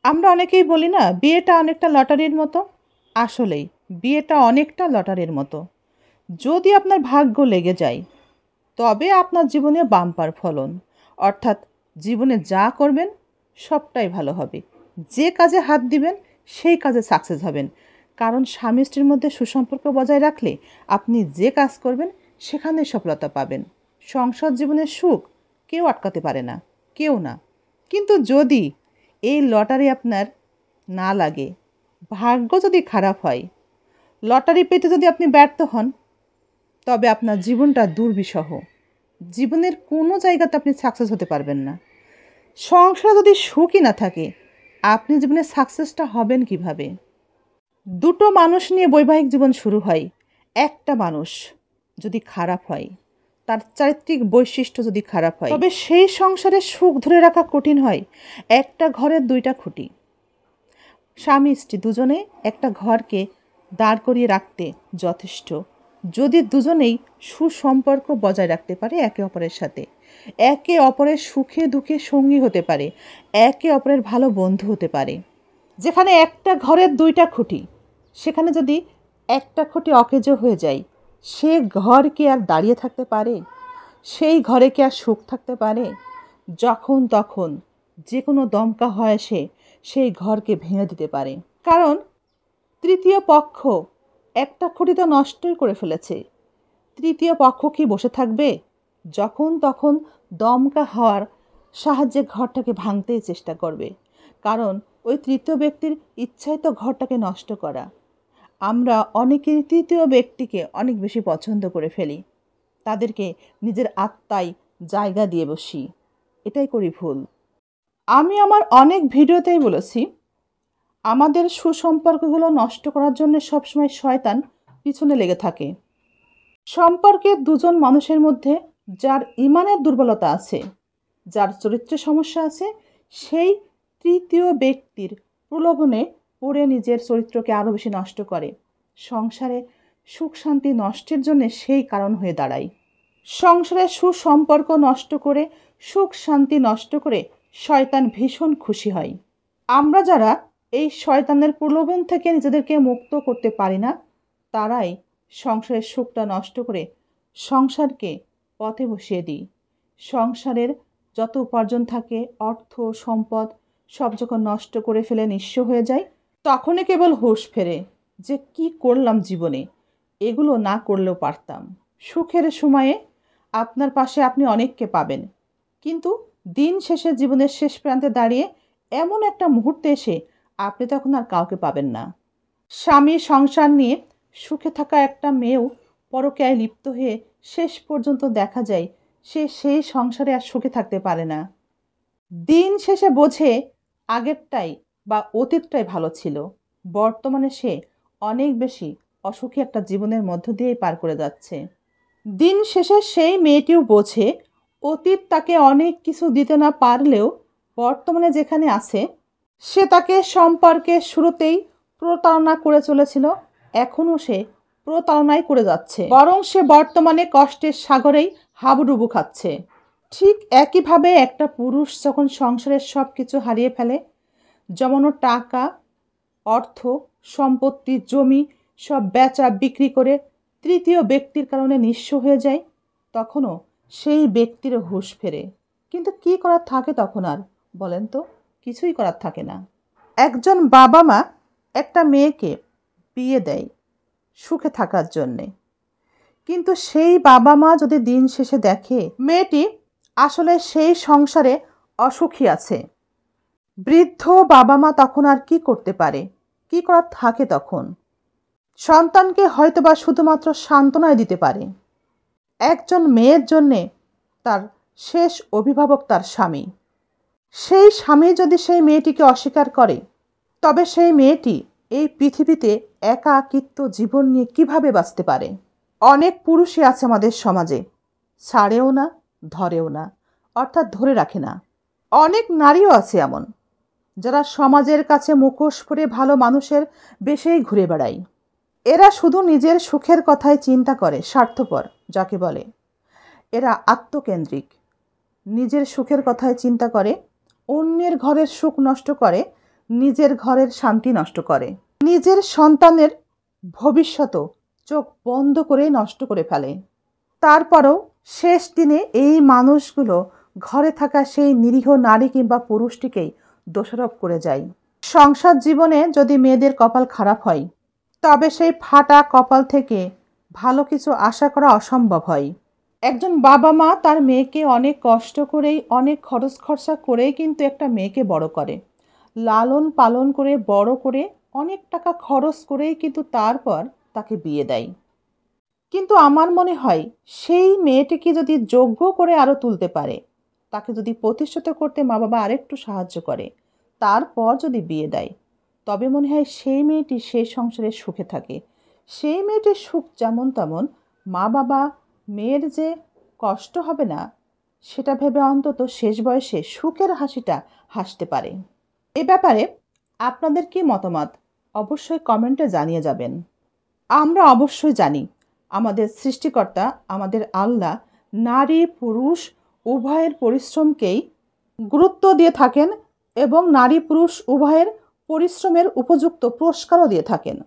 আমরা অনেকেই বলি না, বিয়েটা অনেকটা লটারির মতো। আসলেই বিয়েটা অনেকটা লটারির মতো। যদি আপনার ভাগ্য লেগে যায়, তবে আপনার জীবনে বাম্পার ফলন। অর্থাৎ জীবনে যা করবেন সবটাই ভালো হবে। যে কাজে হাত দিবেন সেই কাজে সাকসেস হবেন। কারণ স্বামী স্ত্রীর মধ্যে সুসম্পর্ক বজায় রাখলে আপনি যে কাজ করবেন সেখানে সফলতা পাবেন। সংসার জীবনের সুখ কেউ আটকাতে পারে না, কেউ না। কিন্তু যদি এই লটারি আপনার না লাগে, ভাগ্য যদি খারাপ হয়, লটারি পেতে যদি আপনি ব্যর্থ হন, তবে আপনার জীবনটা দুর্বিষহ। জীবনের কোনো জায়গাতে আপনি সাকসেস হতে পারবেন না। সংসারে যদি সুখই না থাকে, আপনি জীবনে সাকসেসটা হবেন কিভাবে? দুটো মানুষ নিয়ে বৈবাহিক জীবন শুরু হয়। একটা মানুষ যদি খারাপ হয়, তার চারিত্রিক বৈশিষ্ট্য যদি খারাপ হয়, তবে সেই সংসারে সুখ ধরে রাখা কঠিন হয়। একটা ঘরের দুইটা খুঁটি। স্বামী স্ত্রী দুজনে একটা ঘরকে দাঁড় করিয়ে রাখতে যথেষ্ট, যদি দুজনেই সুসম্পর্ক বজায় রাখতে পারে একে অপরের সাথে, একে অপরের সুখে দুঃখে সঙ্গী হতে পারে, একে অপরের ভালো বন্ধু হতে পারে। যেখানে একটা ঘরের দুইটা খুঁটি, সেখানে যদি একটা খুঁটি অকেজো হয়ে যায়, সে ঘর কি আর দাঁড়িয়ে থাকতে পারে? সেই ঘরে কি আর সুখ থাকতে পারে? যখন তখন যে কোনো দমকা হয় সেই ঘরকে ভেঙে দিতে পারে। কারণ তৃতীয় পক্ষ একটা খুঁটি তো নষ্টই করে ফেলেছে। তৃতীয় পক্ষ কি বসে থাকবে? যখন তখন দমকা হওয়ার সাহায্যে ঘরটাকে ভাঙতেই চেষ্টা করবে। কারণ ওই তৃতীয় ব্যক্তির ইচ্ছাই তো ঘরটাকে নষ্ট করা। আমরা অনেকেই তৃতীয় ব্যক্তিকে অনেক বেশি পছন্দ করে ফেলি, তাদেরকে নিজের আত্মায় জায়গা দিয়ে বসি। এটাই করি ভুল। আমি আমার অনেক ভিডিওতেই বলেছি, আমাদের সুসম্পর্কগুলো নষ্ট করার জন্য সবসময় শয়তান পিছনে লেগে থাকে। সম্পর্কে দুজন মানুষের মধ্যে যার ইমানের দুর্বলতা আছে, যার চরিত্রের সমস্যা আছে, সেই তৃতীয় ব্যক্তির প্রলোভনে পড়ে নিজের চরিত্রকে আরও বেশি নষ্ট করে। সংসারে সুখ শান্তি নষ্টের জন্য সেই কারণ হয়ে দাঁড়ায়। সংসারে সুসম্পর্ক নষ্ট করে, সুখ শান্তি নষ্ট করে শয়তান ভীষণ খুশি হয়। আমরা যারা এই শয়তানের প্রলোভন থেকে নিজেদেরকে মুক্ত করতে পারি না, তারাই সংসারের সুখটা নষ্ট করে সংসারকে পথে বসিয়ে দিই। সংসারের যত উপার্জন থাকে, অর্থ সম্পদ সব যখন নষ্ট করে ফেলে নিঃস্ব হয়ে যায়, তখনই কেবল হুঁশ ফেরে যে কি করলাম জীবনে, এগুলো না করলেও পারতাম। সুখের সময়ে আপনার পাশে আপনি অনেককে পাবেন, কিন্তু দিন শেষে জীবনের শেষ প্রান্তে দাঁড়িয়ে এমন একটা মুহূর্তে এসে আপনি তখন আর কাউকে পাবেন না। স্বামী সংসার নিয়ে সুখে থাকা একটা মেয়েও পরকীয়ায় লিপ্ত হয়ে শেষ পর্যন্ত দেখা যায় সে সেই সংসারে আর সুখে থাকতে পারে না। দিন শেষে বোঝে আগেরটাই বা অতীতটাই ভালো ছিল। বর্তমানে সে অনেক বেশি অসুখী একটা জীবনের মধ্য দিয়েই পার করে যাচ্ছে। দিন শেষে সেই মেয়েটিও বোঝে অতীত তাকে অনেক কিছু দিতে না পারলেও বর্তমানে যেখানে আছে, সে তাকে সম্পর্কে শুরুতেই প্রতারণা করে চলেছিল, এখনও সে প্রতারণাই করে যাচ্ছে, বরং সে বর্তমানে কষ্টের সাগরেই হাবুডুবু খাচ্ছে। ঠিক একইভাবে একটা পুরুষ যখন সংসারের সব কিছু হারিয়ে ফেলে, জমানো টাকা, অর্থ, সম্পত্তি, জমি সব বেচা বিক্রি করে তৃতীয় ব্যক্তির কারণে নিঃস্ব হয়ে যায়, তখনও সেই ব্যক্তির হুঁশ ফেরে। কিন্তু কি করার থাকে তখন আর? বলেন তো, কিছুই করার থাকে না। একজন বাবা মা একটা মেয়েকে বিয়ে দেয় সুখে থাকার জন্যে, কিন্তু সেই বাবা মা যদি দিন শেষে দেখে মেয়েটি আসলে সেই সংসারে অসুখী আছে, বৃদ্ধ বাবা মা তখন আর কি করতে পারে? কি করার থাকে তখন? সন্তানকে হয়তোবা শুধুমাত্র সান্ত্বনাই দিতে পারে। একজন মেয়ের জন্যে তার শেষ অভিভাবক তার স্বামী। সেই স্বামী যদি সেই মেয়েটিকে অস্বীকার করে, তবে সেই মেয়েটি এই পৃথিবীতে একাকিত্ব জীবন নিয়ে কিভাবে বাঁচতে পারে? অনেক পুরুষই আছে আমাদের সমাজে, ছাড়েও না, ধরেও না, অর্থাৎ ধরে রাখে না। অনেক নারীও আছে এমন, যারা সমাজের কাছে মুখোশ পরে ভালো মানুষের বেশেই ঘুরে বেড়ায়। এরা শুধু নিজের সুখের কথাই চিন্তা করে, স্বার্থপর যাকে বলে। এরা আত্মকেন্দ্রিক, নিজের সুখের কথাই চিন্তা করে, অন্যের ঘরের সুখ নষ্ট করে নিজের ঘরের শান্তি নষ্ট করে, নিজের সন্তানের ভবিষ্যৎও চোখ বন্ধ করে নষ্ট করে ফেলে। তারপরও শেষ দিনে এই মানুষগুলো ঘরে থাকা সেই নিরীহ নারী কিংবা পুরুষটিকেই দোষারোপ করে যায়। সংসার জীবনে যদি মেয়েদের কপাল খারাপ হয়, তবে সেই ফাটা কপাল থেকে ভালো কিছু আশা করা অসম্ভব হয়। একজন বাবা মা তার মেয়েকে অনেক কষ্ট করেই, অনেক খরচ খরচা করেই কিন্তু একটা মেয়েকে বড় করে, লালন পালন করে বড় করে, অনেক টাকা খরচ করেই কিন্তু তারপর তাকে বিয়ে দেয়। কিন্তু আমার মনে হয় সেই মেয়েটিকে যদি যোগ্য করে আরও তুলতে পারে, তাকে যদি প্রতিষ্ঠিত করতে মা বাবা আরেকটু সাহায্য করে, তারপর যদি বিয়ে দেয়, তবে মনে হয় সেই মেয়েটি সেই সংসারে সুখে থাকে। সেই মেয়েটির সুখ যেমন তেমন, মা বাবা মেয়ের যে কষ্ট হবে না সেটা ভেবে অন্তত শেষ বয়সে সুখের হাসিটা হাসতে পারে। এ ব্যাপারে আপনাদের কি মতামত অবশ্যই কমেন্টে জানিয়ে যাবেন। আমরা অবশ্যই জানি আমাদের সৃষ্টিকর্তা, আমাদের আল্লাহ নারী পুরুষ উভয়ের পরিশ্রমকেই গুরুত্ব দিয়ে থাকেন এবং নারী পুরুষ উভয়ের পরিশ্রমের উপযুক্ত পুরস্কারও দিয়ে থাকেন।